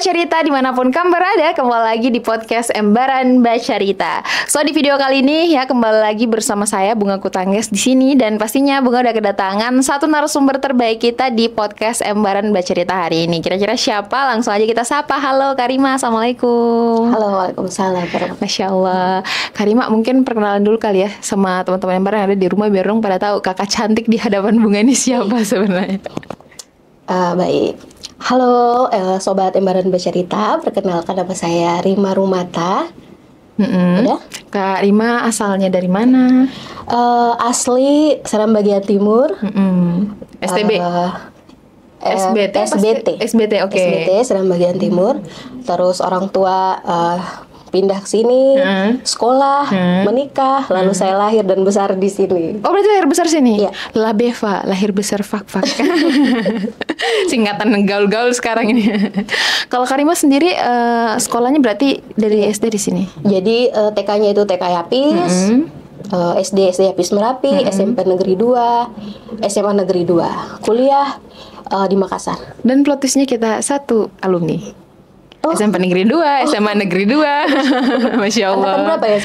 Bacarita dimanapun kamu berada, kembali lagi di podcast Embaran Bacarita. So di video kali ini ya kembali lagi bersama saya Bunga Kutangges di sini, dan pastinya Bunga udah kedatangan satu narasumber terbaik kita di podcast Embaran Bacarita hari ini. Kira-kira siapa? Langsung aja kita sapa. Halo Karima, assalamualaikum. Halo, waalaikumsalam. Masya Allah. Karima, mungkin perkenalan dulu kali ya sama teman-teman Embaran yang ada di rumah, biar dong pada tahu kakak cantik di hadapan Bunga ini siapa sebenarnya. Baik. Halo, sobat Embaran Bacarita. Perkenalkan, nama saya Rima Rumata. Udah? Kak Rima asalnya dari mana? Asli Seram Bagian Timur. STB? SBT, oke. SBT Seram Bagian Timur. Terus orang tua pindah ke sini, sekolah, menikah, lalu saya lahir dan besar di sini. Oh, berarti lahir besar sini? Iya. La Beva, lahir besar fak-fak. Singkatan gaul-gaul sekarang ini. Kalau Karima sendiri sekolahnya berarti dari SD di sini? Jadi TK-nya itu TK Yapis, SD Yapis Merapi, SMP Negeri 2, SMA Negeri 2, kuliah di Makassar. Dan plot twist-nya kita satu alumni. SMP Negeri 2, SMA Negeri 2. Masya Allah. Angkatan berapa ya?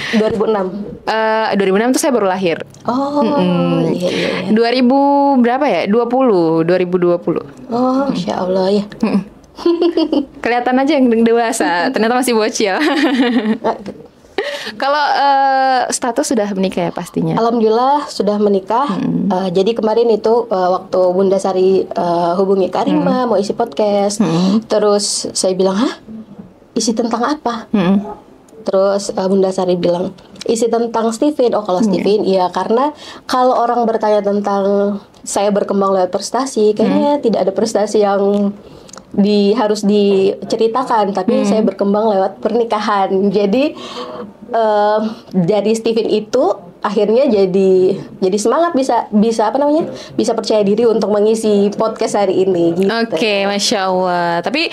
2006? 2006 tuh saya baru lahir. Iya. 2000 berapa ya? 2020. Oh, Masya Allah ya. Kelihatan aja yang dewasa, ternyata masih bocil. Kalau status sudah menikah ya pastinya? Alhamdulillah sudah menikah. Jadi kemarin itu waktu Bunda Sari hubungi Karima mau isi podcast. Terus saya bilang, hah? Isi tentang apa? Terus Bunda Sari bilang, isi tentang Steven. Oh, kalau Steven, iya, karena kalau orang bertanya tentang saya berkembang lewat prestasi, kayaknya tidak ada prestasi yang harus diceritakan, tapi saya berkembang lewat pernikahan. Jadi dari Steven itu akhirnya jadi semangat, bisa percaya diri untuk mengisi podcast hari ini gitu. Oke, Masya Allah. Tapi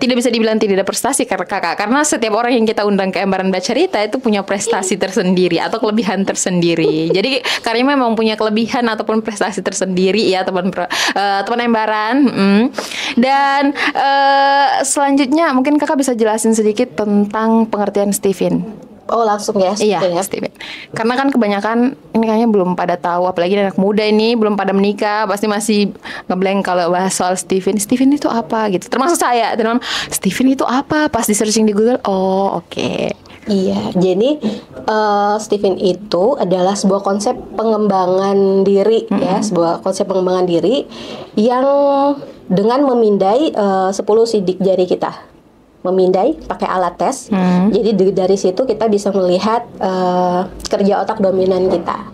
tidak bisa dibilang tidak ada prestasi kakak, karena setiap orang yang kita undang ke Embaran Bacarita itu punya prestasi tersendiri atau kelebihan tersendiri. Jadi Karima memang punya kelebihan ataupun prestasi tersendiri ya teman Embaran. Dan selanjutnya mungkin kakak bisa jelasin sedikit tentang pengertian Steven. Oh, langsung ya? Iya, Steven. Karena kan kebanyakan ini kayaknya belum pada tahu, apalagi anak muda ini belum pada menikah, pasti masih ngeblank kalau bahas soal Steven. Steven itu apa gitu. Termasuk saya, Steven itu apa? Pas di searching di Google, oh oke. Iya, jadi Steven itu adalah sebuah konsep pengembangan diri ya, sebuah konsep pengembangan diri yang dengan memindai 10 sidik jari kita. Memindai pakai alat tes. Jadi dari situ kita bisa melihat kerja otak dominan kita.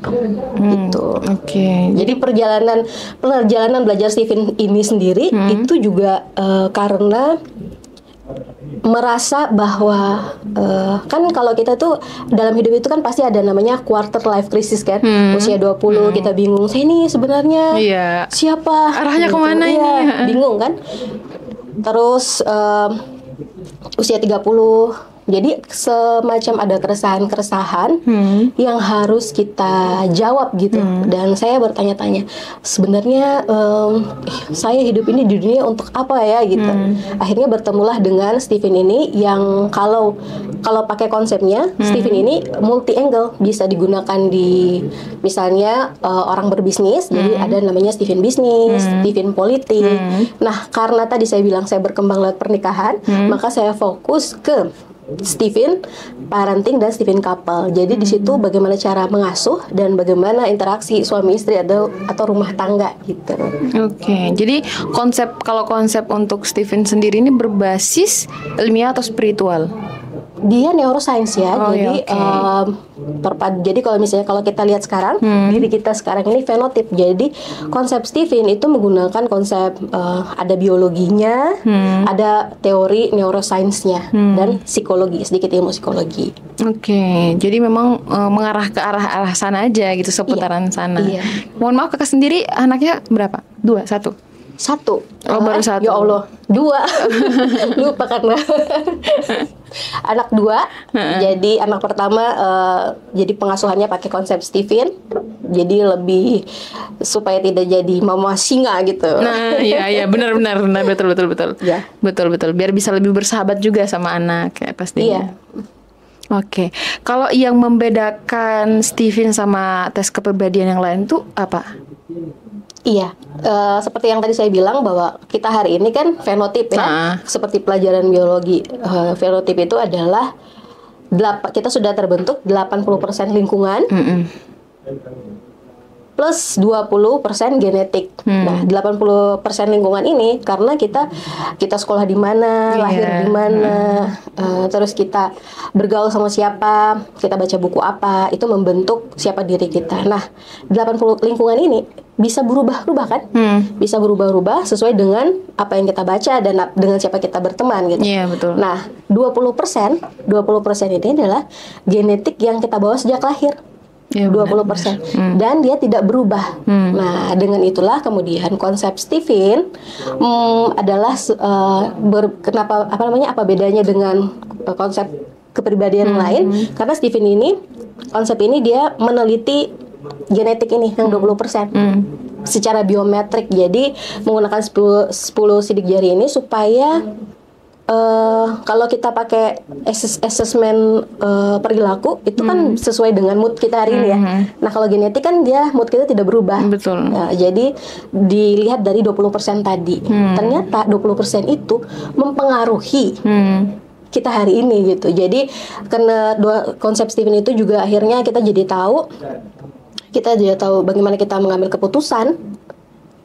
Gitu. Oke. Jadi perjalanan belajar Steven ini sendiri itu juga karena merasa bahwa kan kalau kita tuh dalam hidup itu kan pasti ada namanya quarter life crisis kan. Usia 20 kita bingung, saya ini sebenarnya siapa? Arahnya kemana ini? Bingung kan. Terus usia 30, jadi semacam ada keresahan yang harus kita jawab gitu. Dan saya bertanya-tanya, sebenarnya saya hidup ini di dunia untuk apa ya gitu. Akhirnya bertemulah dengan Steven ini yang kalau pakai konsepnya Steven ini multi angle, bisa digunakan di misalnya orang berbisnis. Jadi ada namanya Steven bisnis, Steven politik. Nah, karena tadi saya bilang saya berkembang lewat pernikahan, maka saya fokus ke Steven parenting dan Steven couple. Jadi di situ bagaimana cara mengasuh dan bagaimana interaksi suami istri atau rumah tangga gitu. Oke. Jadi kalau konsep untuk Steven sendiri ini berbasis ilmiah atau spiritual? Dia neuroscience ya. Jadi jadi kalau kita lihat sekarang diri kita sekarang ini fenotip. Jadi konsep Steven itu menggunakan konsep ada biologinya, ada teori neuroscience-nya dan psikologi, sedikit ilmu psikologi. Oke. Jadi memang mengarah ke arah sana aja gitu, seputaran sana. Iya. Mohon maaf, kakak sendiri anaknya berapa? 2, 1? Satu. Oh, baru satu. Ya Allah, 2. Lupa karena anak 2. Jadi anak pertama jadi pengasuhannya pakai konsep Steven Jadi lebih supaya tidak jadi mama singa gitu. Nah, iya benar betul. Ya. Betul. Biar bisa lebih bersahabat juga sama anak ya pastinya. Iya. Oke. Kalau yang membedakan Steven sama tes kepribadian yang lain tuh apa? Iya, seperti yang tadi saya bilang bahwa kita hari ini kan fenotip ya, seperti pelajaran biologi. Fenotip itu adalah kita sudah terbentuk 80% lingkungan plus 20% genetik. Nah, 80% lingkungan ini karena kita sekolah di mana, lahir di mana, terus kita bergaul sama siapa, kita baca buku apa, itu membentuk siapa diri kita. Nah, 80 lingkungan ini bisa berubah-ubah kan? Bisa berubah-ubah sesuai dengan apa yang kita baca dan dengan siapa kita berteman gitu. Iya, betul. Nah, 20% ini adalah genetik yang kita bawa sejak lahir. Ya, 20%. Dan dia tidak berubah. Nah, dengan itulah kemudian konsep Steven adalah apa bedanya dengan konsep kepribadian lain? Karena Steven ini konsep ini dia meneliti genetik ini yang 20% secara biometrik. Jadi menggunakan 10 sidik jari ini supaya kalau kita pakai assessment perilaku itu kan sesuai dengan mood kita hari ini ya. Nah, kalau genetik kan dia mood kita tidak berubah. Betul. Nah, jadi dilihat dari 20% tadi. Ternyata 20% itu mempengaruhi kita hari ini gitu. Jadi karena konsep Steven itu juga akhirnya kita jadi tahu bagaimana kita mengambil keputusan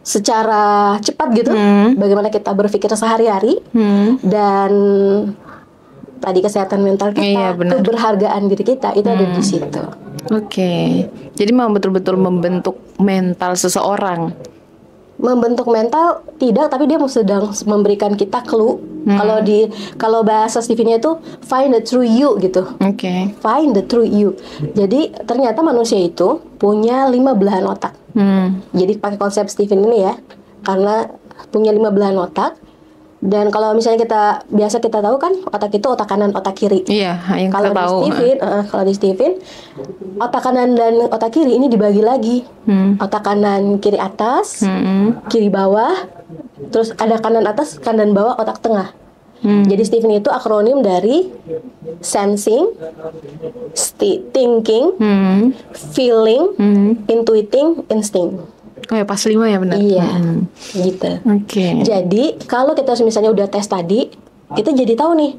secara cepat gitu, bagaimana kita berpikir sehari-hari, dan tadi kesehatan mental kita, keberhargaan diri kita itu ada di situ. Oke. Jadi memang betul-betul membentuk mental seseorang. Membentuk mental tidak, tapi dia sedang memberikan kita clue. Kalau bahasa Steven-nya itu find the true you gitu. Oke. Find the true you. Jadi ternyata manusia itu punya 5 belahan otak. Jadi pakai konsep Steven ini ya, karena punya 5 belahan otak. Dan kalau misalnya biasa kita tahu kan otak itu otak kanan, otak kiri. Iya, yang kalau kita tahu. Kalau di Steven, otak kanan dan otak kiri ini dibagi lagi. Otak kanan kiri atas, kiri bawah, terus ada kanan atas, kanan bawah, otak tengah. Jadi Steven itu akronim dari sensing, thinking, feeling, intuiting, instinct. Oh ya, pas 5 ya benar. Iya, gitu. Oke. Jadi kalau kita misalnya udah tes tadi, kita jadi tahu nih,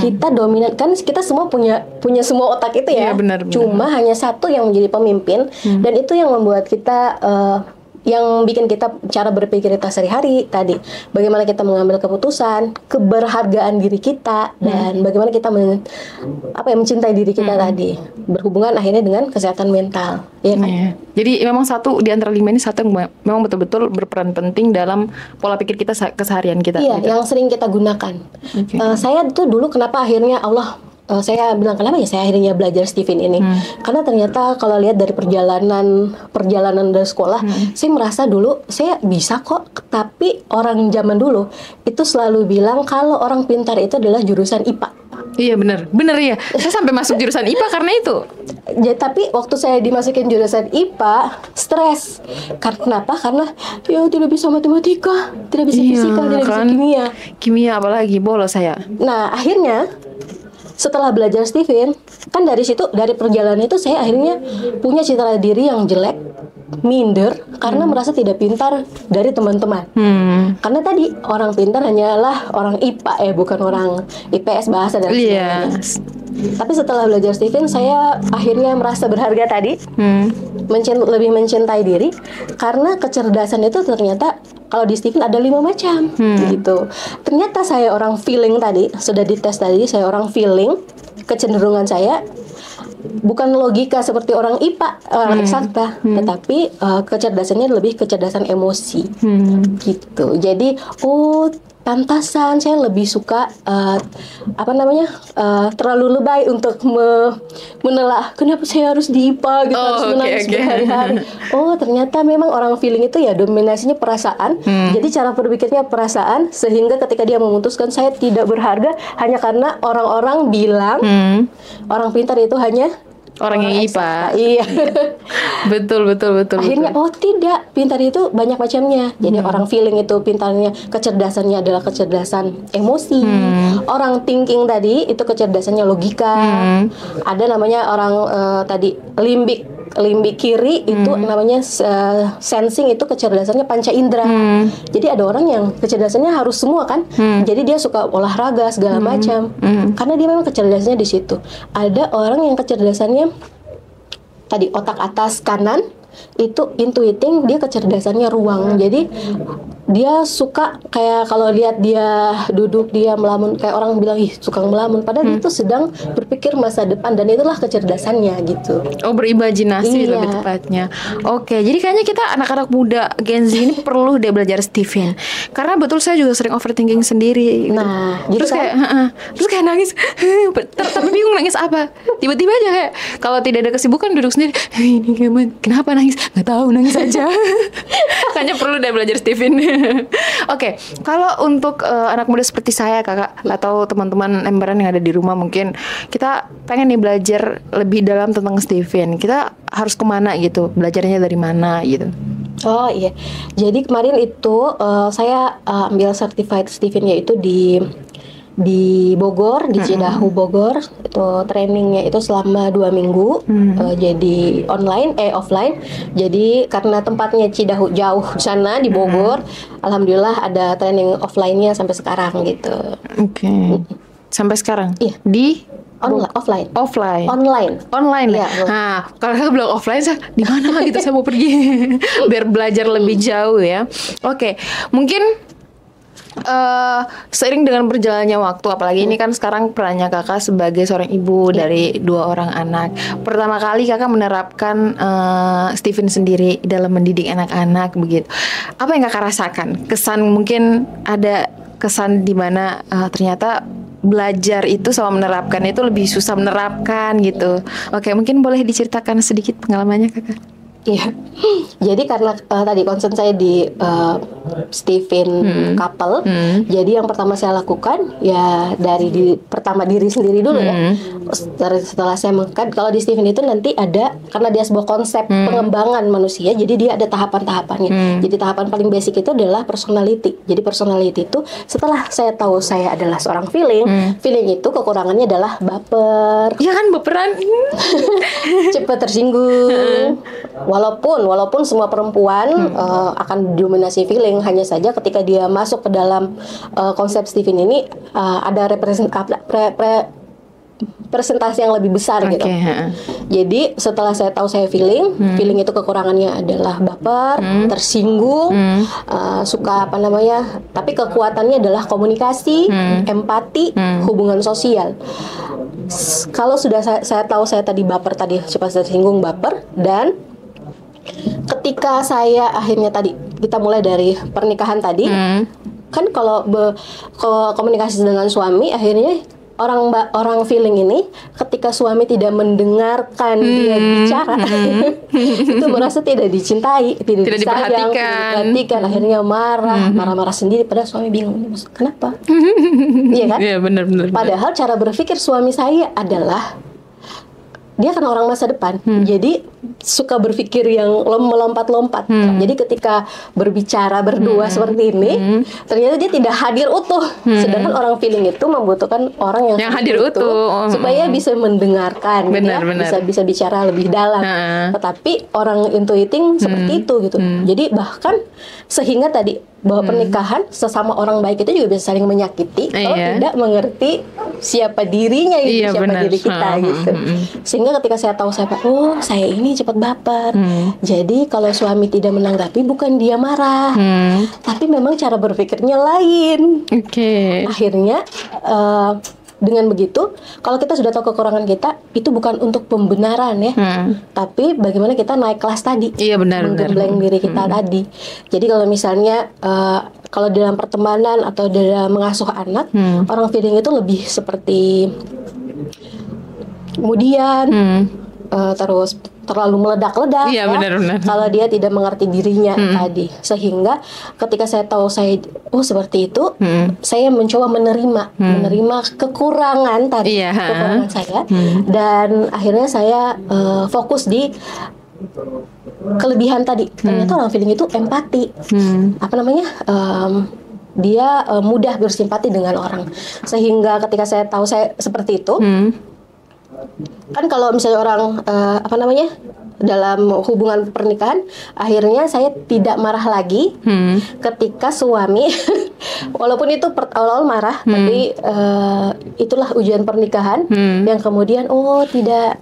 kita dominan kan, kita semua punya semua otak itu ya. Iya, benar. Cuma hanya satu yang menjadi pemimpin, dan itu yang membuat kita yang bikin kita cara berpikir kita sehari-hari tadi, bagaimana kita mengambil keputusan, keberhargaan diri kita, dan bagaimana kita mencintai diri kita tadi, berhubungan akhirnya dengan kesehatan mental, ya kan? Iya. Jadi memang satu di antara 5 ini satu yang memang betul-betul berperan penting dalam pola pikir kita keseharian kita. Iya, gitu. yang sering kita gunakan. Saya tuh dulu kenapa akhirnya saya bilang kenapa ya saya akhirnya belajar Steven ini, karena ternyata kalau lihat dari perjalanan dari sekolah, saya merasa dulu saya bisa kok, tapi orang zaman dulu itu selalu bilang kalau orang pintar itu adalah jurusan IPA. Iya benar ya. Saya sampai masuk jurusan IPA karena itu. Ya, tapi waktu saya dimasukin jurusan IPA, stres. Kenapa? Karena ya tidak bisa matematika, tidak bisa fisika, tidak bisa kimia. Kimia apalagi bolos saya. Nah, akhirnya setelah belajar Steven, kan dari situ, dari perjalanan itu saya akhirnya punya citra diri yang jelek, minder, karena merasa tidak pintar dari teman-teman. Karena tadi orang pintar hanyalah orang IPA bukan orang IPS, bahasa dan sebagainya. Tapi setelah belajar Steven, saya akhirnya merasa berharga tadi, lebih mencintai diri, karena kecerdasan itu ternyata kalau di Steven ada 5 macam gitu. Ternyata saya orang feeling tadi, sudah dites tadi, saya orang feeling, kecenderungan saya bukan logika seperti orang IPA, orang eksakta, tetapi kecerdasannya lebih kecerdasan emosi gitu. Jadi pantasan saya lebih suka terlalu lebay untuk menelaah kenapa saya harus di IPA gitu, harus menangis berhari-hari. Ternyata memang orang feeling itu ya dominasinya perasaan. Jadi cara berpikirnya perasaan, sehingga ketika dia memutuskan saya tidak berharga hanya karena orang-orang bilang orang pintar itu hanya orang yang IPA. Iya. Betul, betul, betul. Akhirnya betul. oh tidak, pintar itu banyak macamnya. Jadi orang feeling itu pintarnya, kecerdasannya adalah kecerdasan emosi. Orang thinking tadi itu kecerdasannya logika. Ada namanya orang tadi limbik kiri itu namanya sensing, itu kecerdasannya panca indera. Jadi ada orang yang kecerdasannya harus semua kan. Jadi dia suka olahraga segala macam. Karena dia memang kecerdasannya di situ. Ada orang yang kecerdasannya tadi otak atas kanan itu intuiting, dia kecerdasannya ruang. Jadi dia suka kayak kalau lihat dia duduk dia melamun, kayak orang bilang ih suka melamun, padahal dia itu sedang berpikir masa depan, dan itulah kecerdasannya gitu. Oh, berimajinasi Iya. lebih tepatnya. Oke, jadi kayaknya kita anak-anak muda Gen Z ini perlu deh belajar Stephen. Karena betul saya juga sering overthinking sendiri. Nah, gitu terus kan? kayak, terus kayak nangis, tapi bingung nangis apa. Tiba-tiba aja kayak kalau tidak ada kesibukan duduk sendiri. Ini gimana? Kenapa nangis? Nggak tahu, nangis aja. Kayaknya perlu deh belajar Stephen. Oke, kalau untuk anak muda seperti saya, kakak, atau teman-teman embaran yang ada di rumah, mungkin kita pengen nih belajar lebih dalam tentang Stephen. Kita harus kemana gitu? Belajarnya dari mana gitu? Oh iya, jadi kemarin itu saya ambil certified Stephen yaitu di Bogor, di Cidahu Bogor. Itu trainingnya itu selama 2 minggu. Jadi offline. Jadi karena tempatnya Cidahu jauh sana di Bogor, alhamdulillah ada training offline-nya sampai sekarang gitu. Oke. Sampai sekarang? Iya. Di Offline. Online. Iya, Nah, kalau kakak bilang offline, saya di mana gitu, saya mau pergi biar belajar lebih jauh ya. Oke, mungkin seiring dengan berjalannya waktu, apalagi ini kan sekarang perannya kakak sebagai seorang ibu dari 2 orang anak. Pertama kali kakak menerapkan Stephen sendiri dalam mendidik anak-anak begitu. Apa yang kakak rasakan? Kesan, mungkin ada kesan di mana ternyata belajar itu sama menerapkan itu lebih susah menerapkan gitu. Oke, mungkin boleh diceritakan sedikit pengalamannya kakak? Iya, jadi karena tadi concern saya di Stephen couple, jadi yang pertama saya lakukan ya pertama diri sendiri dulu ya. Setelah saya kalau di Stephen itu nanti ada, karena dia sebuah konsep pengembangan manusia, jadi dia ada tahapan-tahapannya. Jadi tahapan paling basic itu adalah personality. Jadi personality itu setelah saya tahu saya adalah seorang feeling itu kekurangannya adalah baper. Ya kan, baperan. Cepat tersinggung. Walaupun semua perempuan akan dominasi feeling, hanya saja ketika dia masuk ke dalam konsep Stephen ini ada presentasi yang lebih besar gitu. Jadi setelah saya tahu saya feeling itu kekurangannya adalah baper, tersinggung, suka tapi kekuatannya adalah komunikasi, empati, hubungan sosial. Kalau sudah saya tahu saya tadi baper, tadi cepat tersinggung, baper, dan ketika saya akhirnya tadi kita mulai dari pernikahan tadi, kan kalau komunikasi dengan suami, akhirnya orang feeling ini ketika suami tidak mendengarkan dia bicara, itu merasa tidak dicintai, tidak disayang, diperhatikan, akhirnya marah sendiri, padahal suami bingung, kenapa? Iya kan? Iya, benar. Padahal cara berpikir suami saya adalah dia kan orang masa depan, jadi suka berpikir yang melompat-lompat. Jadi ketika berbicara berdua seperti ini, ternyata dia tidak hadir utuh. Sedangkan orang feeling itu membutuhkan orang yang hadir utuh supaya bisa mendengarkan, benar. bisa bicara lebih dalam. Tetapi orang intuiting seperti itu gitu. Jadi bahkan sehingga tadi bahwa pernikahan sesama orang baik itu juga bisa saling menyakiti kalau tidak mengerti siapa dirinya itu, siapa diri kita gitu. Sehingga ketika saya tahu saya ini cepat baper. Jadi kalau suami tidak menanggapi, bukan dia marah, tapi memang cara berpikirnya lain. Akhirnya dengan begitu, kalau kita sudah tahu kekurangan kita, itu bukan untuk pembenaran ya, tapi bagaimana kita naik kelas tadi, menggembleng diri kita tadi. Jadi kalau misalnya kalau dalam pertemanan atau dalam mengasuh anak, orang feeling itu lebih seperti kemudian terus terlalu meledak-ledak, kalau dia tidak mengerti dirinya tadi. Sehingga ketika saya tahu seperti itu, saya mencoba menerima kekurangan tadi, kekurangan saya, dan akhirnya saya fokus di kelebihan tadi. Ternyata orang feeling itu empati. Apa namanya? Dia mudah bersimpati dengan orang. Sehingga ketika saya tahu saya seperti itu, kan kalau misalnya orang apa namanya? Dalam hubungan pernikahan, akhirnya saya tidak marah lagi ketika suami walaupun itu awal-awal marah, tapi itulah ujian pernikahan yang kemudian tidak,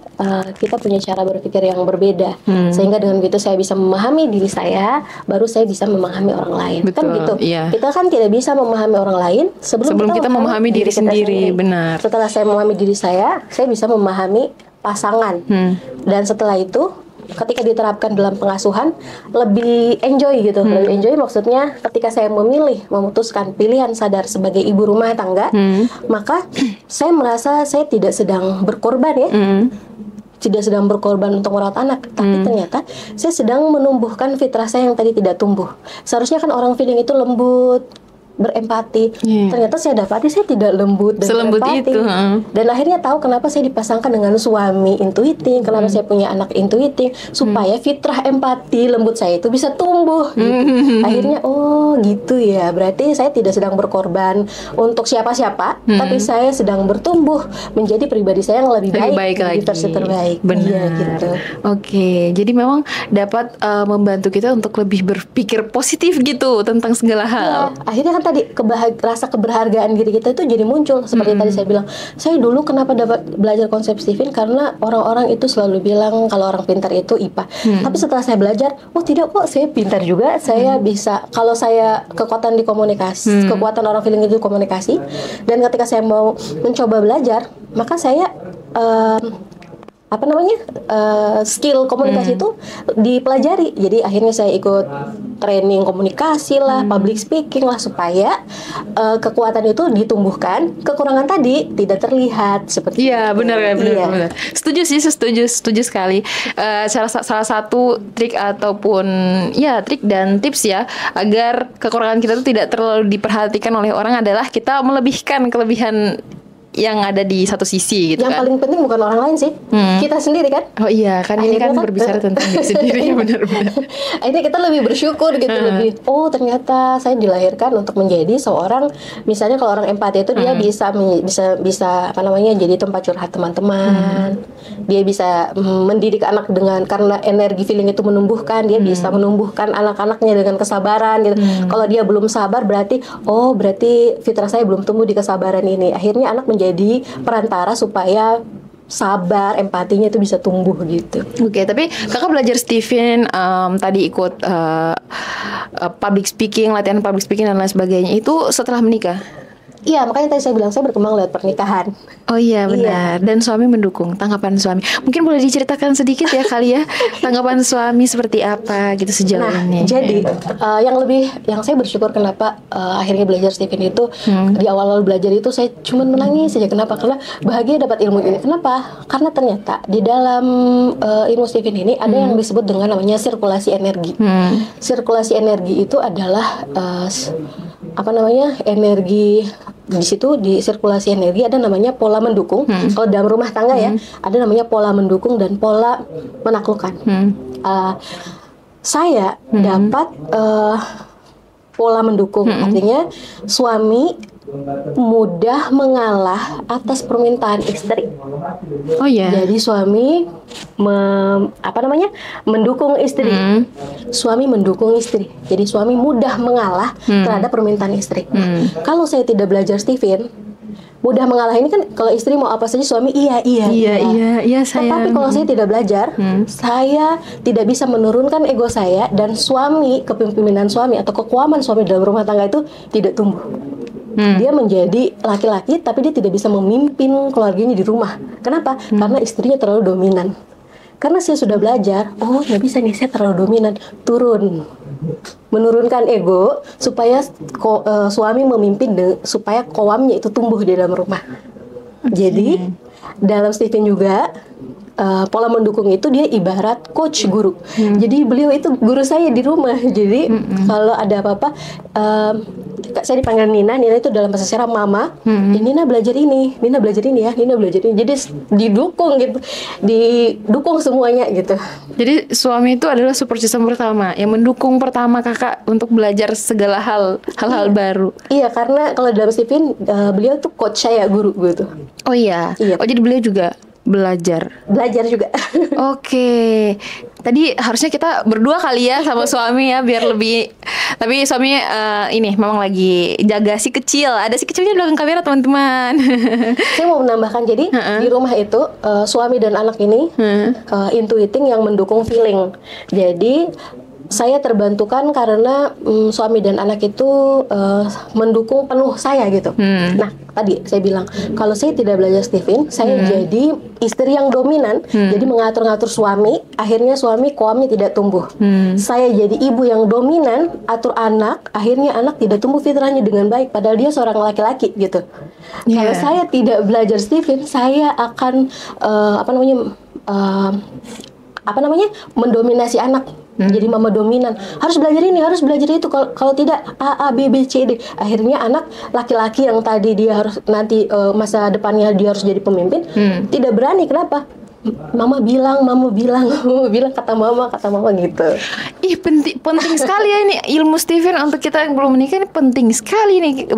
kita punya cara berpikir yang berbeda, sehingga dengan begitu saya bisa memahami diri saya, baru saya bisa memahami orang lain. Betul, kan gitu. iya. Kita kan tidak bisa memahami orang lain sebelum kita memahami diri kita sendiri. Benar. Setelah saya memahami diri saya bisa memahami pasangan, dan setelah itu ketika diterapkan dalam pengasuhan lebih enjoy gitu. Lebih enjoy maksudnya ketika saya memutuskan pilihan sadar sebagai ibu rumah tangga, maka saya merasa saya tidak sedang berkorban ya. Tidak sedang berkorban untuk merawat anak, tapi ternyata saya sedang menumbuhkan fitrah saya yang tadi tidak tumbuh. Seharusnya kan orang feeling itu lembut, berempati. Ternyata saya dapati saya tidak lembut dan selembut berempati. itu. Dan akhirnya tahu kenapa saya dipasangkan dengan suami intuiting, kenapa saya punya anak intuiting, supaya fitrah empati lembut saya itu bisa tumbuh. Gitu. Akhirnya gitu ya. Berarti saya tidak sedang berkorban untuk siapa-siapa, tapi saya sedang bertumbuh menjadi pribadi saya yang lebih baik lagi. Versi terbaik. Benar. Iya, gitu. Oke, jadi memang dapat membantu kita untuk lebih berpikir positif gitu tentang segala hal. Ya, akhirnya kan tadi rasa keberhargaan diri kita itu jadi muncul. Seperti tadi saya bilang, saya dulu kenapa dapat belajar konsep Stephen, karena orang-orang itu selalu bilang kalau orang pintar itu IPA. Tapi setelah saya belajar, tidak kok, saya pintar juga. Saya bisa, kalau saya kekuatan di komunikasi, kekuatan orang feeling itu komunikasi. Dan ketika saya mau mencoba belajar, maka saya skill komunikasi itu dipelajari. Jadi akhirnya saya ikut training komunikasi lah, public speaking lah, supaya kekuatan itu ditumbuhkan, kekurangan tadi tidak terlihat seperti itu. Iya, benar. Setuju sih, setuju sekali. Salah satu trik ataupun trik dan tips ya agar kekurangan kita itu tidak terlalu diperhatikan oleh orang adalah kita melebihkan kelebihan yang ada di satu sisi gitu. Yang paling penting bukan orang lain sih, kita sendiri kan. Oh iya, kan ini kan berbicara tentang diri sendiri. Benar-benar. Akhirnya kita lebih bersyukur gitu, lebih ternyata saya dilahirkan untuk menjadi seorang, misalnya kalau orang empati itu dia bisa jadi tempat curhat teman-teman. Dia bisa mendidik anak karena energi feeling itu menumbuhkan, dia bisa menumbuhkan anak-anaknya dengan kesabaran gitu. Kalau dia belum sabar berarti fitrah saya belum tumbuh di kesabaran ini. Akhirnya anak menjadi perantara supaya sabar, empatinya itu bisa tumbuh gitu. Oke, tapi kakak belajar Stephen, tadi ikut public speaking, latihan public speaking dan lain sebagainya itu setelah menikah? Iya, makanya tadi saya bilang saya berkembang lewat pernikahan. Oh iya, benar. Iya. Dan suami mendukung. Tanggapan suami, mungkin boleh diceritakan sedikit ya kali ya, tanggapan suami seperti apa gitu sejauh ini. Jadi yang saya bersyukur kenapa akhirnya belajar Stephen itu, di awal-awal belajar itu saya cuma menangis saja. Kenapa? Karena bahagia dapat ilmu ini. Kenapa? Karena ternyata di dalam ilmu Stephen ini ada yang disebut dengan namanya sirkulasi energi. Sirkulasi energi itu adalah energi. Di situ di sirkulasi energi ada namanya pola mendukung. Kalau dalam rumah tangga ya, ada namanya pola mendukung dan pola menaklukkan. Saya dapat pola mendukung, artinya suami mudah mengalah atas permintaan istri. Oh iya. Jadi suami mendukung istri. Suami mendukung istri. Jadi suami mudah mengalah terhadap permintaan istri. Kalau saya tidak belajar Stephen, mudah mengalah ini kan kalau istri mau apa saja suami iya sayang. Tetapi kalau saya tidak belajar, saya tidak bisa menurunkan ego saya, dan kepemimpinan suami atau kekuaman suami dalam rumah tangga itu tidak tumbuh. Dia menjadi laki-laki tapi dia tidak bisa memimpin keluarganya di rumah. Kenapa? Karena istrinya terlalu dominan. Karena saya sudah belajar, nggak bisa nih, saya terlalu dominan, menurunkan ego supaya suami memimpin supaya kawamnya itu tumbuh di dalam rumah. Jadi dalam Stephen juga pola mendukung itu dia ibarat coach guru. Jadi beliau itu guru saya di rumah. Jadi kalau ada apa-apa, saya dipanggil Nina. Nina itu dalam bahasa Arab mama. Ya, Nina belajar ini, Nina belajar ini ya, Nina belajar ini. Jadi didukung gitu, didukung semuanya gitu. Jadi suami itu adalah support system pertama yang mendukung pertama kakak untuk belajar segala hal-hal baru. Iya, karena kalau dalam Stephen beliau tuh coach saya, guru gitu. Oh iya. Iya. Oh jadi beliau juga belajar juga. Oke. Tadi harusnya kita berdua kali ya sama suami ya biar lebih. Tapi suami ini memang lagi jaga si kecil. Ada si kecilnya di belakang kamera teman-teman. Saya mau menambahkan, jadi di rumah itu suami dan anak ini intuiting yang mendukung feeling. Jadi saya terbantukan karena suami dan anak itu mendukung penuh saya gitu. Nah, tadi saya bilang kalau saya tidak belajar Stephen, saya jadi istri yang dominan, jadi mengatur-ngatur suami, akhirnya suami koamnya tidak tumbuh. Saya jadi ibu yang dominan, atur anak, akhirnya anak tidak tumbuh fitrahnya dengan baik, padahal dia seorang laki-laki gitu. Kalau saya tidak belajar Stephen, saya akan mendominasi anak. Jadi mama dominan, harus belajar ini, harus belajar itu. Kalau tidak A B B C D, akhirnya anak laki-laki yang tadi dia harus nanti masa depannya dia harus jadi pemimpin, tidak berani. Kenapa? Mama bilang kata mama gitu. Ih, penting sekali ya ini ilmu Stephen untuk kita yang belum menikah, ini penting sekali nih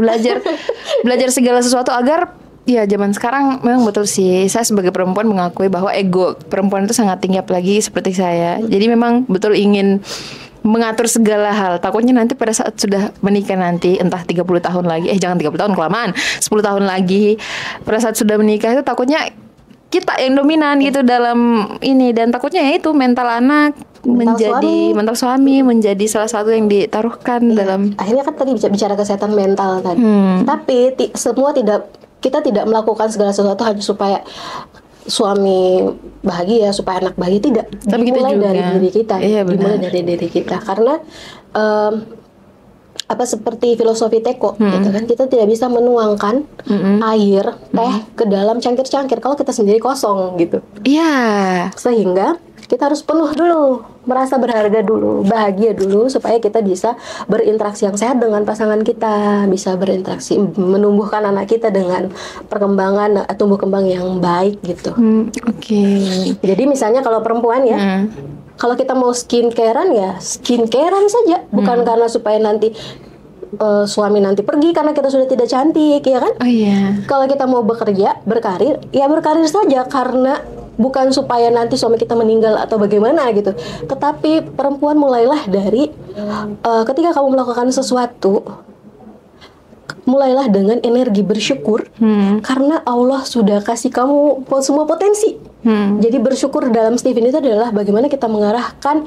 belajar segala sesuatu agar. Ya, zaman sekarang memang betul sih. Saya sebagai perempuan mengakui bahwa ego perempuan itu sangat tinggi, apalagi seperti saya. Jadi memang betul ingin mengatur segala hal. Takutnya nanti pada saat sudah menikah nanti, entah 30 tahun lagi, jangan 30 tahun, kelamaan, 10 tahun lagi, pada saat sudah menikah itu takutnya kita yang dominan gitu dalam ini. Dan takutnya ya itu mental anak mental suami menjadi salah satu yang ditaruhkan dalam. Akhirnya kan tadi bicara kesehatan mental tadi. Tapi kita tidak melakukan segala sesuatu hanya supaya suami bahagia, supaya anak bahagia, tidak. Tapi dimulai kita dari diri kita. Iya, dimulai dari diri kita. Karena seperti filosofi teko gitu kan, kita tidak bisa menuangkan air teh ke dalam cangkir-cangkir kalau kita sendiri kosong gitu. Iya. Sehingga kita harus penuh dulu, merasa berharga dulu, bahagia dulu, supaya kita bisa berinteraksi yang sehat dengan pasangan kita, bisa berinteraksi, menumbuhkan anak kita dengan perkembangan tumbuh kembang yang baik gitu. Oke. Jadi misalnya kalau perempuan ya, kalau kita mau skincarean ya skincarean saja, bukan karena supaya nanti suami nanti pergi karena kita sudah tidak cantik, ya kan? Oh iya. Kalau kita mau bekerja, berkarir, ya berkarir saja, karena bukan supaya nanti suami kita meninggal atau bagaimana gitu. Tetapi perempuan mulailah dari ketika kamu melakukan sesuatu, mulailah dengan energi bersyukur karena Allah sudah kasih kamu semua potensi. Jadi bersyukur dalam Stephen itu adalah bagaimana kita mengarahkan,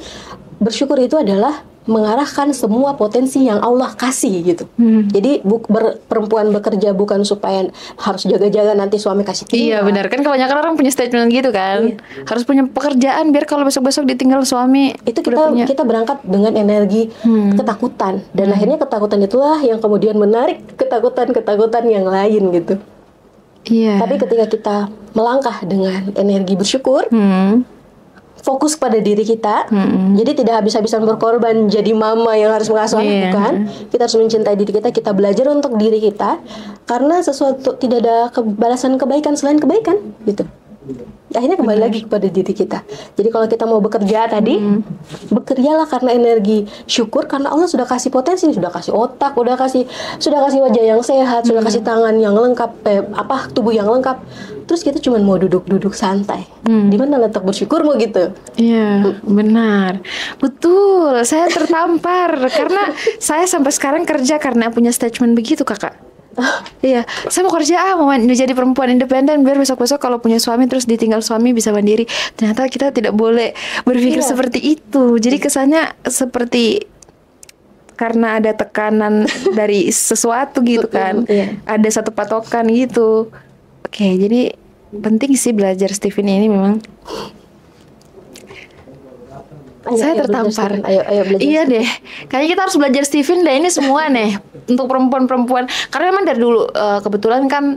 bersyukur itu adalah mengarahkan semua potensi yang Allah kasih gitu. Jadi perempuan bekerja bukan supaya harus jaga-jaga nanti suami kasih tinggal. Iya benar, kan kebanyakan orang punya statement gitu kan. Iya. Harus punya pekerjaan biar kalau besok-besok ditinggal suami. Itu kita berangkat dengan energi ketakutan, dan akhirnya ketakutan itulah yang kemudian menarik ketakutan yang lain gitu. Iya. Tapi ketika kita melangkah dengan energi bersyukur, fokus pada diri kita, jadi tidak habis-habisan berkorban jadi mama yang harus mengasuh anak, bukan. Kita harus mencintai diri kita belajar untuk diri kita, karena sesuatu tidak ada balasan kebaikan selain kebaikan, gitu. Akhirnya kembali lagi kepada diri kita. Jadi kalau kita mau bekerja tadi, bekerjalah karena energi syukur, karena Allah sudah kasih potensi, sudah kasih otak, sudah kasih wajah yang sehat, sudah kasih tangan yang lengkap, tubuh yang lengkap. Terus kita cuma mau duduk santai. Di mana letak bersyukurmu gitu? Iya, benar. Betul, saya tertampar karena saya sampai sekarang kerja karena punya statement begitu, Kakak. Iya, saya mau kerja mau jadi perempuan independen biar besok-besok kalau punya suami terus ditinggal suami bisa mandiri. Ternyata kita tidak boleh berpikir seperti itu. Jadi kesannya seperti karena ada tekanan dari sesuatu gitu kan. Ada satu patokan gitu. Oke, jadi penting sih belajar Stephen ini memang. Saya tertampar. Ayo belajar. Iya deh. Kayaknya kita harus belajar Stephen deh, ini semua nih untuk perempuan-perempuan. Karena memang dari dulu kebetulan kan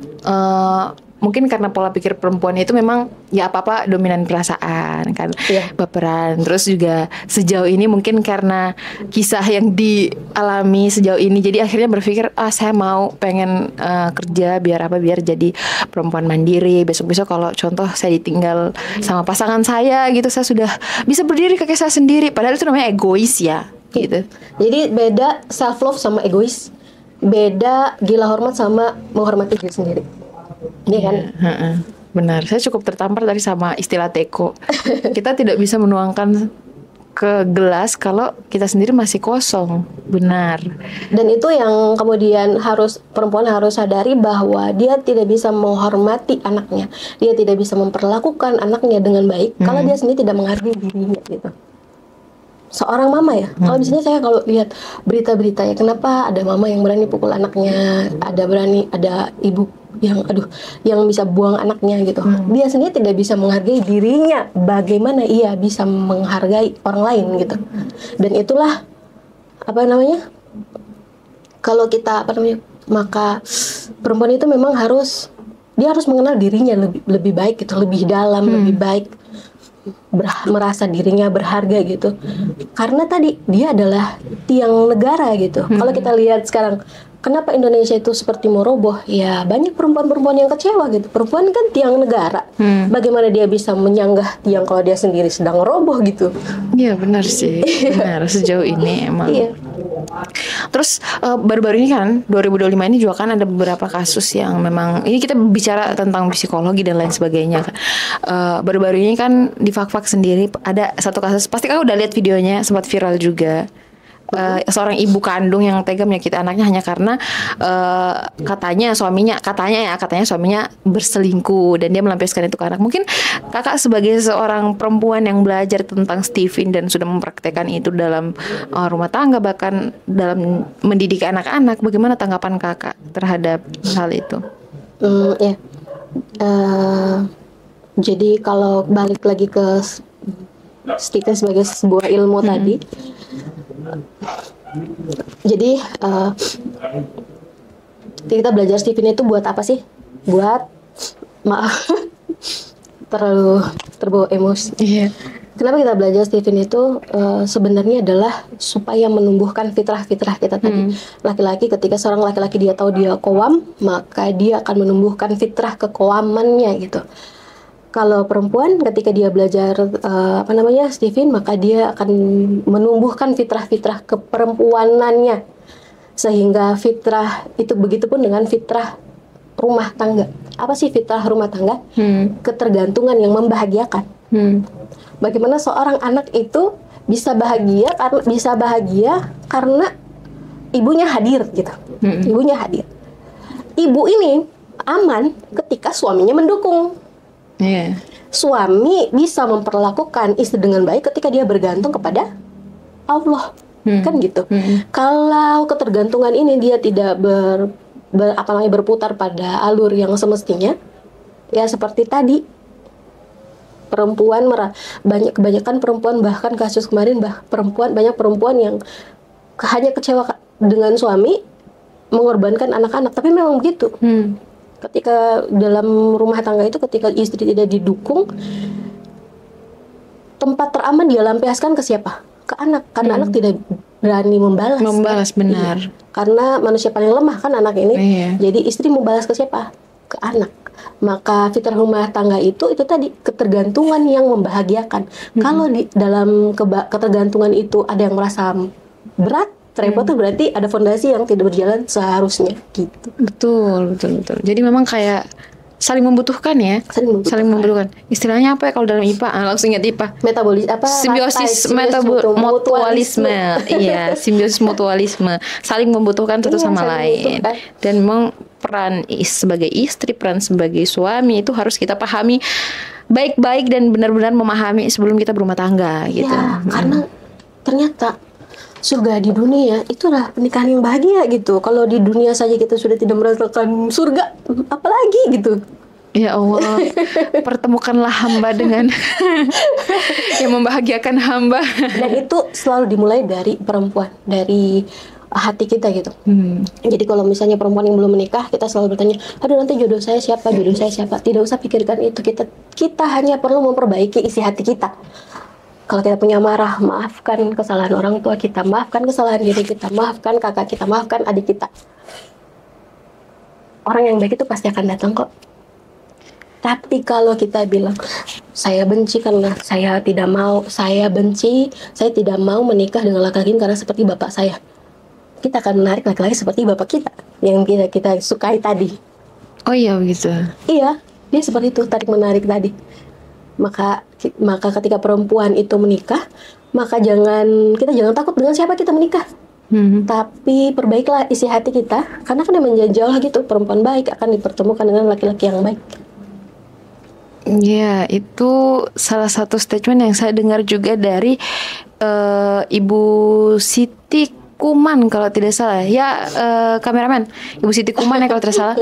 mungkin karena pola pikir perempuan itu memang ya apa-apa dominan perasaan kan, baperan. Terus juga sejauh ini mungkin karena kisah yang dialami sejauh ini, jadi akhirnya berpikir saya mau pengen kerja biar jadi perempuan mandiri. Besok-besok kalau contoh saya ditinggal sama pasangan saya gitu, saya sudah bisa berdiri kaki saya sendiri. Padahal itu namanya egois ya gitu. Jadi beda self love sama egois, beda gila hormat sama menghormati diri sendiri. Iya kan? Benar. Saya cukup tertampar tadi sama istilah teko. Kita tidak bisa menuangkan ke gelas kalau kita sendiri masih kosong. Benar. Dan itu yang kemudian perempuan harus sadari, bahwa dia tidak bisa menghormati anaknya, dia tidak bisa memperlakukan anaknya dengan baik kalau dia sendiri tidak menghargai dirinya gitu. Seorang mama ya, kalau misalnya saya kalau lihat berita-berita ya, kenapa ada mama yang berani pukul anaknya, ada ibu yang bisa buang anaknya gitu. Dia sendiri tidak bisa menghargai dirinya, bagaimana ia bisa menghargai orang lain gitu. Dan itulah kalau kita maka perempuan itu memang harus mengenal dirinya lebih baik gitu, lebih dalam, lebih baik, merasa dirinya berharga gitu. Karena tadi dia adalah tiang negara gitu. Kalau kita lihat sekarang, kenapa Indonesia itu seperti mau roboh? Ya banyak perempuan-perempuan yang kecewa gitu. Perempuan kan tiang negara. Bagaimana dia bisa menyanggah tiang kalau dia sendiri sedang roboh gitu? Iya benar sih. Benar, sejauh ini emang. Iya. Terus baru-baru ini kan 2025 ini juga kan ada beberapa kasus yang memang, ini kita bicara tentang psikologi dan lain sebagainya kan. Baru-baru ini kan di Fak-Fak sendiri ada satu kasus, pasti kamu udah lihat videonya, sempat viral juga. Seorang ibu kandung yang tega menyakiti anaknya hanya karena katanya suaminya berselingkuh dan dia melampiaskan itu ke anak. Mungkin kakak sebagai seorang perempuan yang belajar tentang Stephen dan sudah mempraktekkan itu dalam rumah tangga, bahkan dalam mendidik anak-anak, bagaimana tanggapan kakak terhadap hal itu? Jadi kalau balik lagi ke Stephen sebagai sebuah ilmu tadi, jadi kita belajar Stephen itu buat apa sih? Buat terlalu terbawa emosi. Kenapa kita belajar Stephen itu? Sebenarnya adalah supaya menumbuhkan fitrah-fitrah kita tadi. Laki-laki, ketika seorang laki-laki dia tahu dia qawwam, maka dia akan menumbuhkan fitrah keqawwamannya gitu. Kalau perempuan ketika dia belajar Stephen, maka dia akan menumbuhkan fitrah-fitrah keperempuanannya, sehingga fitrah itu, begitupun dengan fitrah rumah tangga. Apa sih fitrah rumah tangga? Ketergantungan yang membahagiakan. Bagaimana seorang anak itu bisa bahagia karena ibunya hadir gitu. Ibunya hadir. Ibu ini aman ketika suaminya mendukung. Suami bisa memperlakukan istri dengan baik ketika dia bergantung kepada Allah, kan gitu. Kalau ketergantungan ini dia tidak berputar pada alur yang semestinya, ya seperti tadi kebanyakan perempuan, bahkan kasus kemarin banyak perempuan yang hanya kecewa dengan suami, mengorbankan anak-anak. Tapi memang begitu. Ketika dalam rumah tangga itu, ketika istri tidak didukung, tempat teraman dia lampiaskan ke siapa? Ke anak. Karena anak tidak berani membalas. Benar. Karena manusia paling lemah kan anak ini. Jadi istri membalas ke siapa? Ke anak. Maka fitrah rumah tangga itu tadi, ketergantungan yang membahagiakan. Kalau di dalam ketergantungan itu ada yang merasa berat, repot, tuh berarti ada fondasi yang tidak berjalan seharusnya gitu. Betul. Jadi memang kayak saling membutuhkan ya. Saling membutuhkan. Istilahnya apa ya kalau dalam IPA? Langsung ingat IPA. Simbiosis mutualisme. Iya, simbiosis mutualisme. Saling membutuhkan satu sama lain. Dan memang peran sebagai istri, peran sebagai suami itu harus kita pahami baik-baik dan benar-benar memahami sebelum kita berumah tangga gitu. Ya, karena ternyata surga di dunia itulah pernikahan yang bahagia gitu. Kalau di dunia saja kita sudah tidak merasakan surga, apalagi gitu. Ya Allah, pertemukanlah hamba dengan yang membahagiakan hamba. Dan itu selalu dimulai dari perempuan, dari hati kita gitu. Jadi kalau misalnya perempuan yang belum menikah, kita selalu bertanya, aduh nanti jodoh saya siapa, jodoh saya siapa. Tidak usah pikirkan itu, kita hanya perlu memperbaiki isi hati kita. Kalau kita punya marah, maafkan kesalahan orang tua kita, maafkan kesalahan diri kita, maafkan kakak kita, maafkan adik kita. Orang yang baik itu pasti akan datang kok. Tapi kalau kita bilang, saya benci karena saya tidak mau, saya tidak mau menikah dengan laki-laki karena seperti bapak saya. Kita akan menarik laki-laki seperti bapak kita yang kita sukai tadi. Oh iya begitu. Iya, dia seperti itu, tarik menarik tadi. Maka ketika perempuan itu menikah, maka kita jangan takut dengan siapa kita menikah. Tapi perbaikilah isi hati kita, karena kan yang menjajal gitu, perempuan baik akan dipertemukan dengan laki-laki yang baik. Ya, itu salah satu statement yang saya dengar juga dari Ibu Siti Kuman kalau tidak salah. Ya, kameramen, Ibu Siti Kuman ya kalau tidak salah.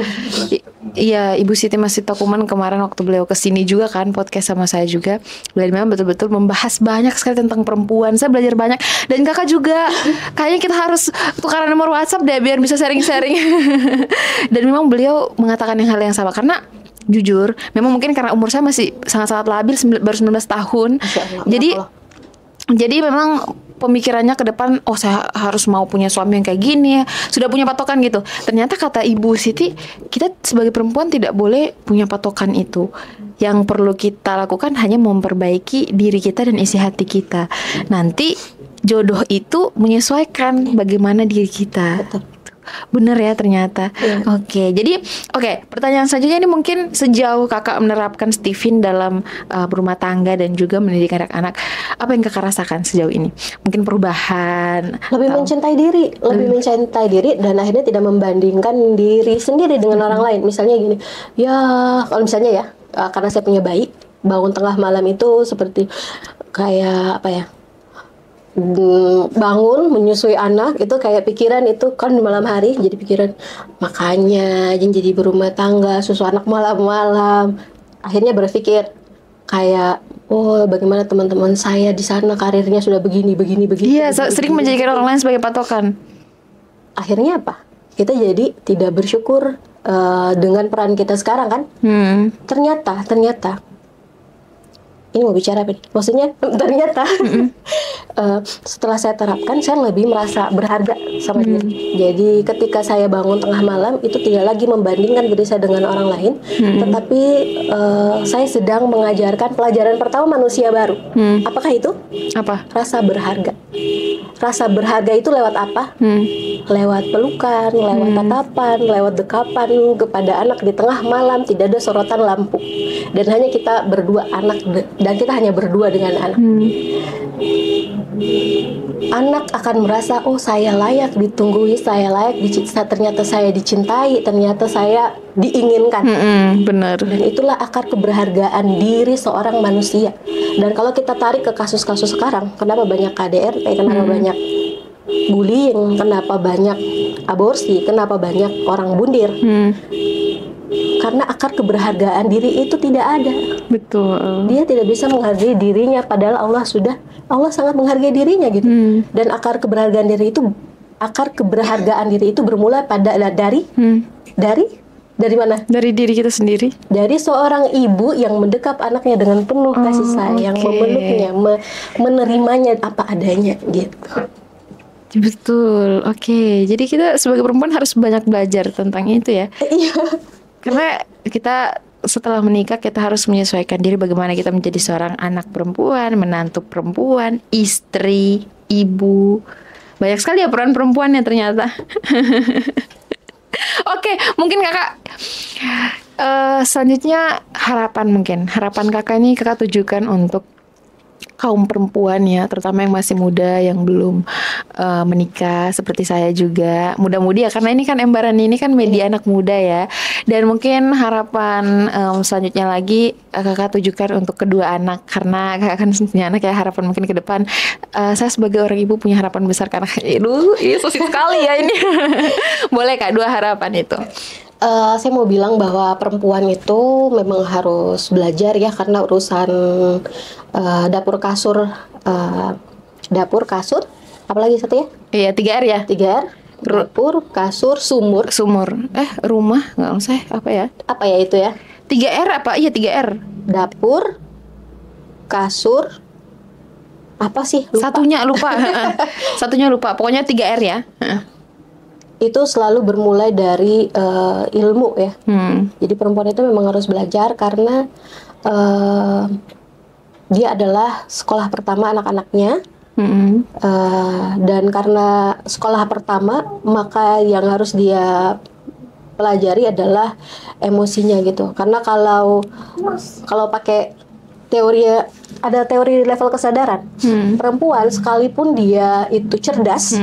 Iya, Ibu Siti Masita Kuman kemarin waktu beliau kesini juga kan podcast sama saya juga. Beliau memang betul-betul membahas banyak sekali tentang perempuan. Saya belajar banyak dan kakak juga. Kayaknya kita harus tukaran nomor WhatsApp deh biar bisa sharing-sharing. Dan memang beliau mengatakan hal yang sama karena jujur, memang mungkin karena umur saya masih sangat-sangat labil, baru 19 tahun. Jadi memang pemikirannya ke depan, oh saya harus mau punya suami yang kayak gini ya, sudah punya patokan gitu. Ternyata kata Ibu Siti, kita sebagai perempuan tidak boleh punya patokan itu. Yang perlu kita lakukan hanya memperbaiki diri kita dan isi hati kita. Nanti jodoh itu menyesuaikan bagaimana diri kita. Betul. Bener ya ternyata. Oke, jadi pertanyaan selanjutnya ini mungkin sejauh kakak menerapkan Steven dalam berumah tangga dan juga mendidik anak-anak, apa yang kakak rasakan sejauh ini? Mungkin perubahan? Lebih mencintai diri dan akhirnya tidak membandingkan diri sendiri dengan orang lain. Misalnya gini, ya kalau misalnya ya, karena saya punya bayi, bangun tengah malam itu seperti kayak apa ya? Bangun menyusui anak itu kayak pikiran itu kan di malam hari, jadi pikiran makanya jadi berumah tangga susu anak malam-malam. Akhirnya berpikir kayak, oh bagaimana teman-teman saya di sana karirnya sudah begini. Iya, sering menjadikan orang lain sebagai patokan. Akhirnya apa? Kita jadi tidak bersyukur dengan peran kita sekarang kan. Ternyata ini mau bicara apa nih? Maksudnya ternyata setelah saya terapkan, saya lebih merasa berharga sama diri. Jadi ketika saya bangun tengah malam, itu tidak lagi membandingkan diri saya dengan orang lain, tetapi saya sedang mengajarkan pelajaran pertama manusia baru. Apakah itu? Apa? Rasa berharga. Rasa berharga itu lewat apa? Lewat pelukan, lewat tatapan, lewat dekapan kepada anak di tengah malam, tidak ada sorotan lampu. Dan hanya kita berdua anak, dan kita hanya berdua dengan anak. Anak akan merasa, oh saya layak ditunggui, saya layak ternyata saya dicintai, ternyata saya diinginkan. Benar. Dan itulah akar keberhargaan diri seorang manusia. Dan kalau kita tarik ke kasus-kasus sekarang, kenapa banyak KDRT, kenapa banyak bullying, kenapa banyak aborsi, kenapa banyak orang bundir? Karena akar keberhargaan diri itu tidak ada. Betul. Dia tidak bisa menghargai dirinya, padahal Allah sangat menghargai dirinya gitu. Dan akar keberhargaan diri itu bermula dari mana? Dari diri kita sendiri. Dari seorang ibu yang mendekap anaknya dengan penuh kasih sayang, memeluknya, menerimanya apa adanya gitu. Betul. Jadi kita sebagai perempuan harus banyak belajar tentang itu ya. Iya. Karena kita setelah menikah, kita harus menyesuaikan diri bagaimana kita menjadi seorang anak perempuan, menantu perempuan, istri, ibu. Banyak sekali ya peran perempuannya ternyata. Mungkin kakak selanjutnya harapan kakak ini kakak tujukan untuk kaum perempuan ya, terutama yang masih muda, yang belum menikah seperti saya juga, muda-mudi ya, karena ini kan Embaran ini kan media anak muda ya. Dan mungkin harapan selanjutnya lagi kakak tujukan untuk kedua anak, karena kakak kan punya anak ya, harapan mungkin ke depan saya sebagai orang ibu punya harapan besar karena ini sosis sekali ya ini. Boleh kak, 2 harapan itu? Saya mau bilang bahwa perempuan itu memang harus belajar ya, karena urusan dapur kasur Apalagi satu ya? Iya, 3R ya. 3R. Dapur, kasur, sumur. Sumur. Rumah nggak usah apa ya? Apa ya itu ya? 3R apa? Iya 3R. Dapur, kasur, apa sih? Lupa. Satunya lupa. Satunya lupa. Pokoknya 3R ya. Itu selalu bermulai dari ilmu ya. Jadi perempuan itu memang harus belajar karena dia adalah sekolah pertama anak-anaknya. Dan karena sekolah pertama, maka yang harus dia pelajari adalah emosinya gitu. Karena kalau pakai teori, ada teori level kesadaran, perempuan sekalipun dia itu cerdas,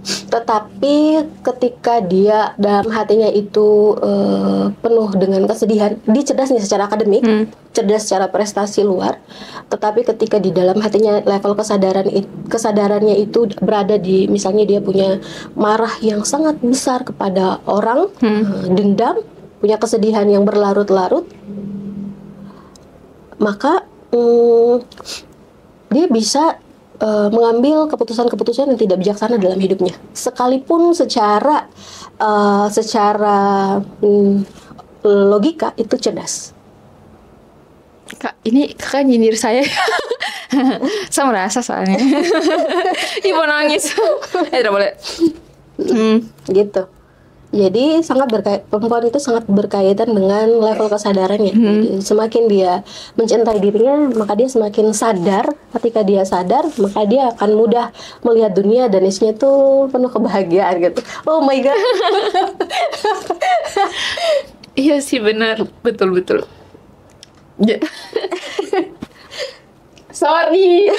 tetapi ketika dia dalam hatinya itu penuh dengan kesedihan, dia cerdas nih secara akademik, cerdas secara prestasi luar, tetapi ketika di dalam hatinya level kesadarannya itu berada di, misalnya dia punya marah yang sangat besar kepada orang, dendam, punya kesedihan yang berlarut-larut, maka dia bisa mengambil keputusan-keputusan yang tidak bijaksana dalam hidupnya, sekalipun secara logika itu cerdas. Kak, ini kakak nyindir saya. Saya merasa soalnya. Ibu nangis. Tidak boleh. Gitu. Jadi perempuan itu sangat berkaitan dengan level kesadarannya. Jadi, semakin dia mencintai dirinya, maka dia semakin sadar. Ketika dia sadar, maka dia akan mudah melihat dunia dan isinya tuh penuh kebahagiaan gitu. Oh my god. Iya sih, benar, betul. Sorry.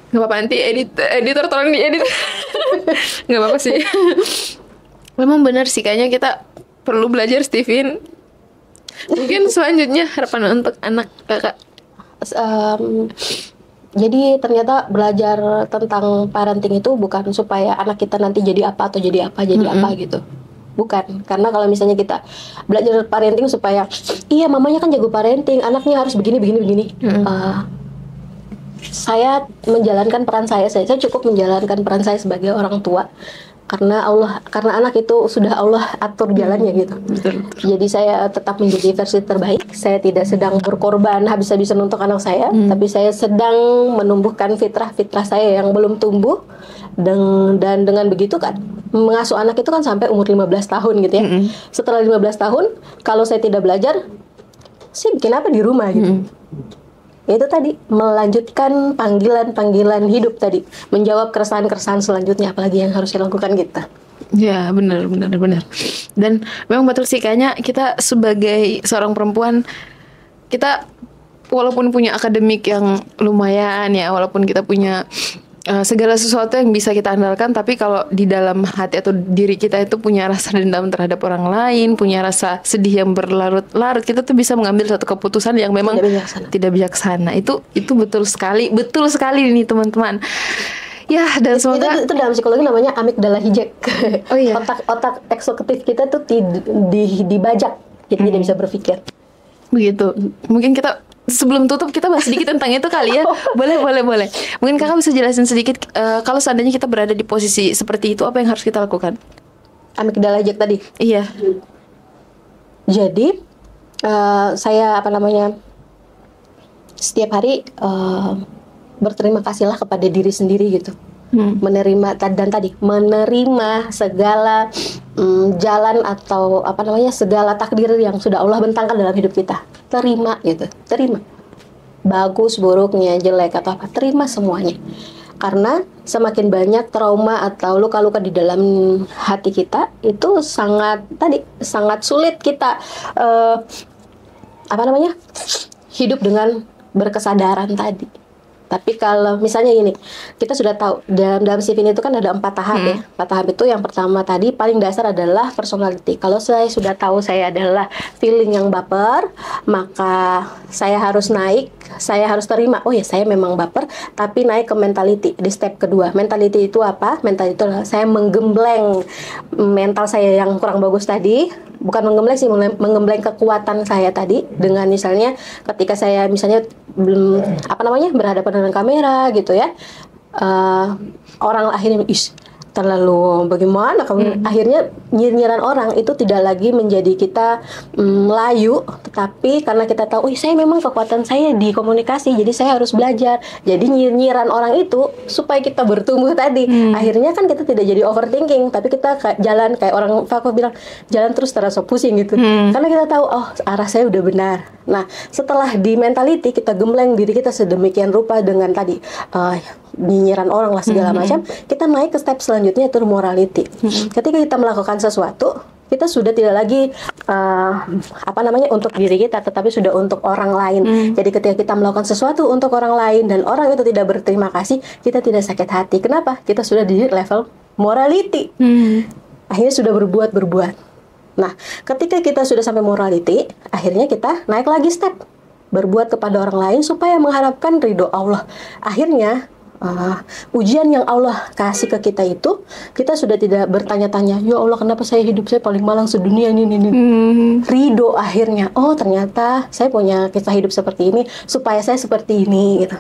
Gak apa-apa, nanti editor tolong diedit. Gak apa-apa sih. Memang benar sih, kayaknya kita perlu belajar, Steven. Mungkin selanjutnya harapan untuk anak kakak. Jadi ternyata belajar tentang parenting itu bukan supaya anak kita nanti jadi apa atau jadi apa gitu. Bukan, karena kalau misalnya kita belajar parenting supaya iya mamanya kan jago parenting, anaknya harus begini. Saya menjalankan peran saya cukup menjalankan peran saya sebagai orang tua karena anak itu sudah Allah atur jalannya gitu. Betul. Jadi saya tetap menjadi versi terbaik. Saya tidak sedang berkorban habis-habisan untuk anak saya, tapi saya sedang menumbuhkan fitrah saya yang belum tumbuh. Dan dengan begitu kan mengasuh anak itu kan sampai umur 15 tahun gitu ya. Setelah 15 tahun kalau saya tidak belajar, saya bikin apa di rumah gitu. Itu tadi melanjutkan panggilan hidup tadi, menjawab keresahan selanjutnya, apalagi yang harus dilakukan kita. Ya, benar. Dan memang betul sih, kayaknya kita sebagai seorang perempuan, kita walaupun punya akademik yang lumayan ya, walaupun kita punya segala sesuatu yang bisa kita andalkan, tapi kalau di dalam hati atau diri kita itu punya rasa dendam terhadap orang lain, punya rasa sedih yang berlarut-larut, kita tuh bisa mengambil satu keputusan yang memang tidak bijaksana. Itu betul sekali nih teman-teman. Ya, dan semoga itu dalam psikologi namanya amigdala hijack. Oh iya. Otak eksekutif kita tuh dibajak, jadi tidak bisa berpikir. Begitu. Mungkin kita sebelum tutup kita bahas sedikit tentang itu kali ya. Boleh. Mungkin kakak bisa jelasin sedikit kalau seandainya kita berada di posisi seperti itu, apa yang harus kita lakukan? Amigdala hijack tadi. Iya. Jadi saya setiap hari berterima kasihlah kepada diri sendiri gitu. Menerima segala jalan atau segala takdir yang sudah Allah bentangkan dalam hidup kita. Terima, bagus buruknya, jelek atau apa, terima semuanya. Karena semakin banyak trauma atau luka-luka di dalam hati kita, itu sangat sulit kita hidup dengan berkesadaran tadi. Tapi kalau misalnya gini, kita sudah tahu dalam Sivin itu kan ada 4 tahap ya. 4 tahap itu yang pertama tadi paling dasar adalah personality. Kalau saya sudah tahu saya adalah feeling yang baper, maka saya harus terima. Oh ya, saya memang baper, tapi naik ke mentality di step kedua. Mentality itu apa? Mentality itu adalah saya menggembleng mental saya yang kurang bagus tadi, bukan menggembleng sih, menggembleng kekuatan saya tadi dengan misalnya ketika saya misalnya belum berhadapan dengan kamera gitu ya, orang akhirnya terlalu bagaimana kamu, akhirnya nyinyiran orang itu tidak lagi menjadi kita layu, tetapi karena kita tahu saya memang kekuatan saya di komunikasi, jadi saya harus belajar. Jadi nyinyiran orang itu supaya kita bertumbuh tadi. Akhirnya kan kita tidak jadi overthinking, tapi kita jalan kayak orang Fakwa bilang, jalan terus terasa pusing gitu. Karena kita tahu arah saya udah benar. Nah, setelah di mentality kita gembleng diri kita sedemikian rupa dengan tadi nyinyiran orang lah segala macam, kita naik ke step selanjutnya itu morality. Ketika kita melakukan sesuatu, kita sudah tidak lagi untuk diri kita, tetapi sudah untuk orang lain. Jadi ketika kita melakukan sesuatu untuk orang lain dan orang itu tidak berterima kasih, kita tidak sakit hati. Kenapa? Kita sudah di level morality. Akhirnya sudah berbuat. Nah, ketika kita sudah sampai morality, akhirnya kita naik lagi step, berbuat kepada orang lain supaya mengharapkan ridho Allah. Akhirnya ujian yang Allah kasih ke kita itu, kita sudah tidak bertanya-tanya, ya Allah kenapa saya hidup saya paling malang sedunia ini. Ridho akhirnya, ternyata saya punya kisah hidup seperti ini supaya saya seperti ini gitu.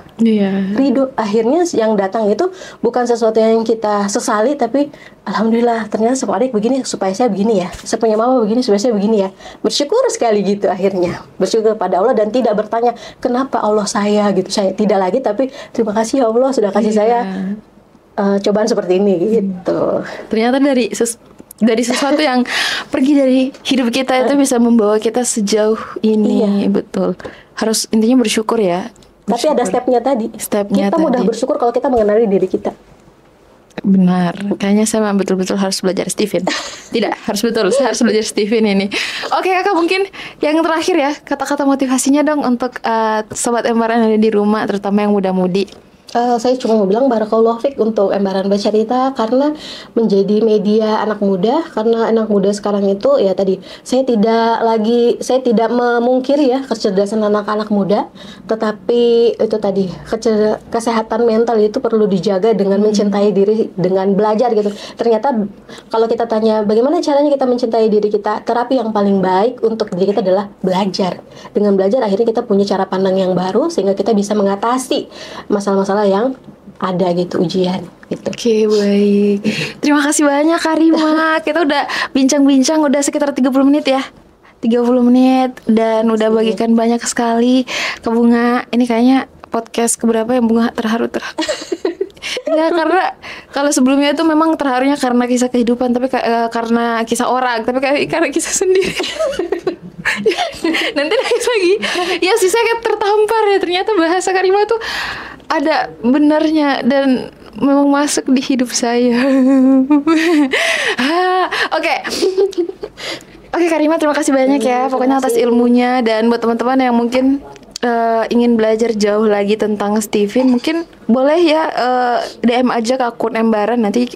Ridho akhirnya yang datang itu bukan sesuatu yang kita sesali, tapi alhamdulillah ternyata sama adik begini supaya saya begini ya, saya punya mama begini supaya saya begini ya. Bersyukur sekali gitu, akhirnya bersyukur pada Allah dan tidak bertanya kenapa Allah saya gitu, saya tidak lagi, tapi terima kasih ya Allah sudah kasih saya cobaan seperti ini gitu. Ternyata dari sesuatu yang pergi dari hidup kita itu bisa membawa kita sejauh ini. Betul. Harus intinya bersyukur ya. Tapi ada stepnya tadi. Kita mudah bersyukur kalau kita mengenali diri kita. Benar. Kayaknya saya betul-betul harus belajar Stephen. Tidak, saya harus belajar Stephen ini. Oke kakak, mungkin yang terakhir ya, kata-kata motivasinya dong untuk sobat Embaran yang ada di rumah, terutama yang muda-mudi. Saya cuma mau bilang barakallahu fiik untuk Embaran Bercerita karena menjadi media anak muda, karena anak muda sekarang itu ya tadi saya tidak memungkiri ya kecerdasan anak-anak muda, tetapi itu tadi kesehatan mental itu perlu dijaga dengan mencintai diri, dengan belajar gitu. Ternyata kalau kita tanya bagaimana caranya kita mencintai diri kita, terapi yang paling baik untuk diri kita adalah belajar. Dengan belajar akhirnya kita punya cara pandang yang baru sehingga kita bisa mengatasi masalah-masalah yang ada gitu, ujian gitu. Oke, baik. Terima kasih banyak Karima. Kita udah bincang-bincang udah sekitar 30 menit ya. 30 menit dan udah bagikan banyak sekali ke Bunga. Ini kayaknya podcast keberapa yang Bunga terharu. Enggak, karena kalau sebelumnya itu memang terharunya karena kisah kehidupan, tapi karena kisah orang, tapi karena kisah sendiri. Nanti nangis lagi. Ya sih, saya kayak tertampar ya. Ternyata bahasa Karima tuh ada benarnya dan memang masuk di hidup saya. Oke Karima, terima kasih banyak ya. Pokoknya atas ilmunya, dan buat teman-teman yang mungkin ingin belajar jauh lagi tentang Stephen, mungkin boleh ya DM aja ke akun Embaran, nanti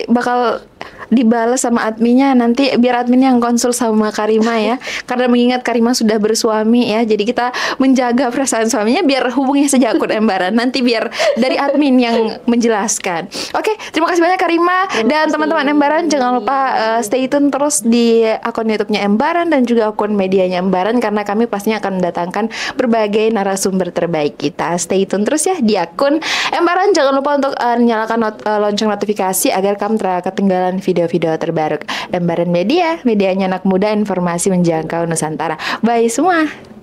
bakal dibalas sama adminnya, nanti biar admin yang konsul sama Karima ya. Karena mengingat Karima sudah bersuami ya, jadi kita menjaga perasaan suaminya, biar hubungi saja akun Embaran, nanti biar dari admin yang menjelaskan. Oke, terima kasih banyak Karima, dan teman-teman Embaran jangan lupa stay tune terus di akun YouTube-nya Embaran dan juga akun medianya Embaran, karena kami pastinya akan mendatangkan berbagai narasumber terbaik kita. Stay tune terus ya di akun Embaran. Jangan lupa untuk nyalakan lonceng notifikasi agar kamu tidak ketinggalan video-video terbaru Embaran Media, medianya anak muda, informasi menjangkau Nusantara. Bye semua.